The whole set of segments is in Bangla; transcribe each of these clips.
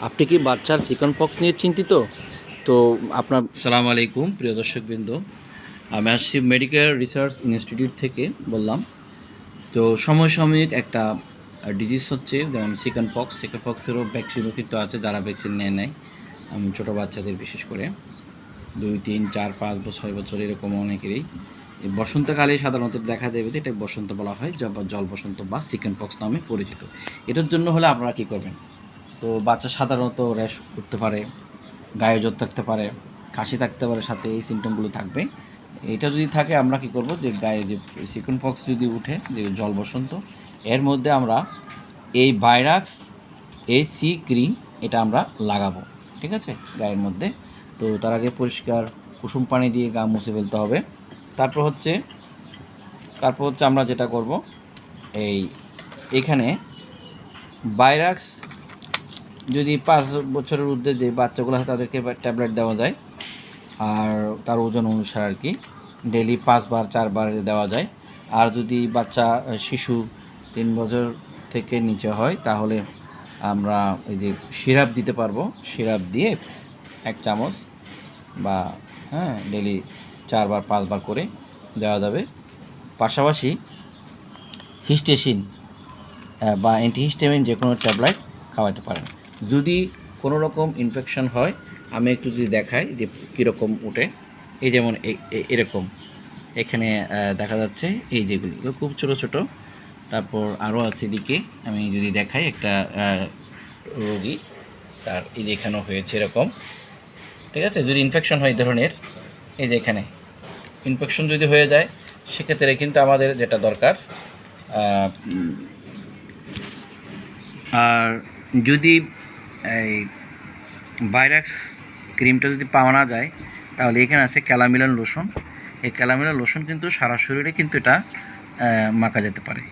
আপনি কি বাচ্চার চিকেন পক্স নিয়ে চিন্তিত? তো আপনার সালাম আলাইকুম প্রিয় দর্শকবৃন্দ, আমি আসছি মেডিকেল রিসার্চ ইনস্টিটিউট থেকে বললাম। তো সমসাময়িক একটা ডিজিজ হচ্ছে, যেমন চিকেন পক্সেরও ভ্যাকসিনও কিন্তু আছে, যারা ভ্যাকসিন নেয় ছোটো বাচ্চাদের, বিশেষ করে 2, 3, 4, 5 বছর 6 বছর এরকম অনেকেরই বসন্তকালে সাধারণত দেখা দেবে। এটা বসন্ত বলা হয়, জল বসন্ত বা চিকেন পক্স নামে পরিচিত। এটার জন্য হলে আপনারা কী করবেন? তো বাচ্চা সাধারণত র্যাশ করতে পারে, গায়ে জ্বর থাকতে পারে, কাশি থাকতে পারে, সাথে এই সিমটমগুলো থাকবে। এটা যদি থাকে আমরা কি করব, যে গায়ে যে চিকেন পক্স যদি উঠে, যে জল বসন্ত, এর মধ্যে আমরা এই ভাইরাক্স AC ক্রিম এটা আমরা লাগাবো, ঠিক আছে, গায়ের মধ্যে। তো তার আগে পরিষ্কার কুসুম পানি দিয়ে গা মুছে ফেলতে হবে। তারপর হচ্ছে আমরা যেটা করব, এইখানে ভাইরাক্স যদি 5 বছরের ঊর্ধ্বে যে বাচ্চাগুলো হয় তাদেরকে ট্যাবলেট দেওয়া যায়, আর তার ওজন অনুসারে আর কি ডেইলি 5 বার 4 বার দেওয়া যায়। আর যদি বাচ্চা শিশু 3 বছর থেকে নিচে হয় তাহলে আমরা এই যে সিরাপ দিতে পারবো, সিরাপ দিয়ে 1 চামচ বা ডেইলি 4 বার 5 বার করে দেওয়া যাবে। পাশাপাশি হিস্টেসিন বা অ্যান্টিহিস্টামিন যে কোনো ট্যাবলেট খাওয়াতে পারেন। যদি কোনো রকম ইনফেকশন হয়, আমি একটু যদি দেখাই যে কীরকম ওঠে, এই যেমন এরকম এখানে দেখা যাচ্ছে, এই যেগুলি খুব ছোটো ছোটো। তারপর আরও আছে দিকে, আমি যদি দেখাই একটা রোগী, তার এই যে এখানেও হয়েছে এরকম, ঠিক আছে। যদি ইনফেকশন হয় এই ধরনের, এই যে এখানে ইনফেকশন যদি হয়ে যায়, সেক্ষেত্রে কিন্তু আমাদের যেটা দরকার, আর যদি এই ভাইরাক্স ক্রিমটা যদি পাওয়া না যায়, তাহলে এখানে আছে ক্যালামিলান লোশন। এই ক্যালামিলান লোশন কিন্তু সারা শরীরে কিন্তু এটা মাখা যেতে পারে।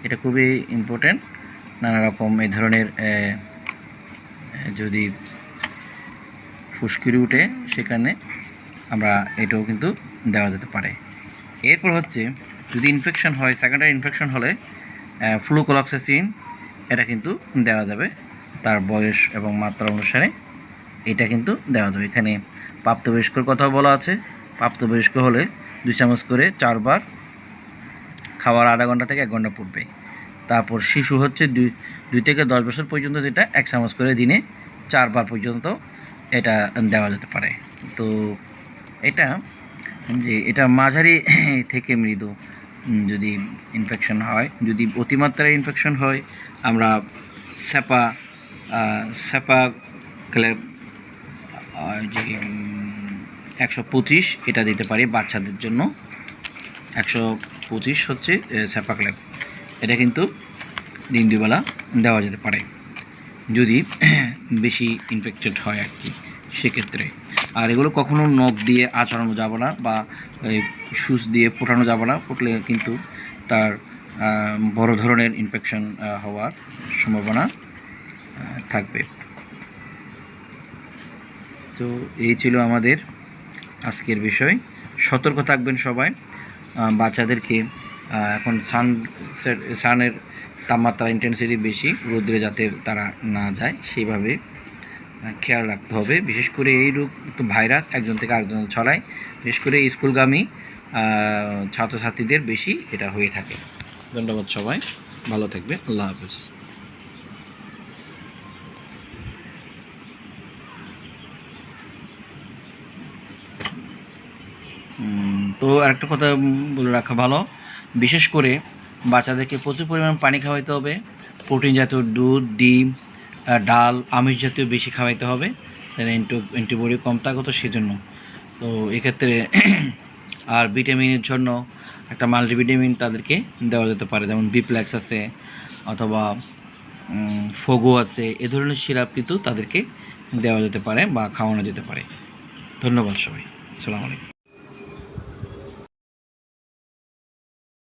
এটা খুবই ইম্পর্টেন্ট। নানা রকম এই ধরনের যদি ফুসকুড়ি উঠে, সেখানে আমরা এটাও কিন্তু দেওয়া যেতে পারে। এরপর হচ্ছে যদি ইনফেকশন হয়, সেকেন্ডারি ইনফেকশন হলে ফ্লুকোলক্সাসিন এটা কিন্তু দেওয়া যাবে তার বয়স এবং মাত্রা অনুসারে, এটা কিন্তু দেওয়া যাবে। এখানে প্রাপ্তবয়স্কর কথাও বলা আছে। প্রাপ্তবয়স্ক হলে 2 চামচ করে 4 বার, খাওয়ার আধা ঘন্টা থেকে 1 ঘন্টা পূর্বে। তারপর শিশু হচ্ছে 2 থেকে 10 বছর পর্যন্ত, যেটা 1 চামচ করে দিনে 4 বার পর্যন্ত এটা দেওয়া যেতে পারে। তো এটা মাঝারি থেকে মৃদু যদি ইনফেকশন হয়। যদি অতিমাত্রায় ইনফেকশন হয়, আমরা স্যাপা ক্লেপ যে 125 এটা দিতে পারি বাচ্চাদের জন্য। 125 হচ্ছে স্যাপা ক্লেপ, এটা কিন্তু দিন 2 বেলা দেওয়া যেতে পারে যদি বেশি ইনফেক্টেড হয় আর কি, সেক্ষেত্রে। আর এগুলো কখনো নখ দিয়ে আঁচড়ানো যাবে না, বা সুচ দিয়ে ফোটানো যাবে না। ফুটলে কিন্তু তার বড় ধরনের ইনফেকশন হওয়ার সম্ভাবনা থাকবে। তো এই ছিল আমাদের আজকের বিষয়। সতর্ক থাকবেন সবাই। বাচ্চাদেরকে এখন সানের তাপমাত্রা ইন্টেন্সিটি বেশি, রোদ্রে যাতে তারা না যায় সেইভাবে খেয়াল রাখতে হবে। বিশেষ করে এই রোগ তো ভাইরাস একজন থেকে আরেকজন ছড়ায়, বিশেষ করে স্কুলগামী ছাত্রছাত্রীদের বেশি এটা হয়ে থাকে। ধন্যবাদ সবাই, ভালো থাকবে, আল্লাহ হাফেজ। তো আরেকটা কথা বলে রাখা ভালো, বিশেষ করে বাচ্চাদেরকে প্রচুর পরিমাণ পানি খাওয়াইতে হবে। প্রোটিন জাতীয় দুধ, ডিম, ডাল, আমিষ জাতীয় বেশি খাওয়াইতে হবে, যেন অ্যান্টিবডি কম থাকতো সেজন্য। তো এক্ষেত্রে আর ভিটামিনের জন্য একটা মাল্টিভিটামিন তাদেরকে দেওয়া যেতে পারে, যেমন বিপ্লেক্স আছে অথবা ফোগো আছে। এ ধরনের সিরাপ কিন্তু তাদেরকে দেওয়া যেতে পারে বা খাওয়ানো যেতে পারে। ধন্যবাদ সবাই, আসসালামু আলাইকুম।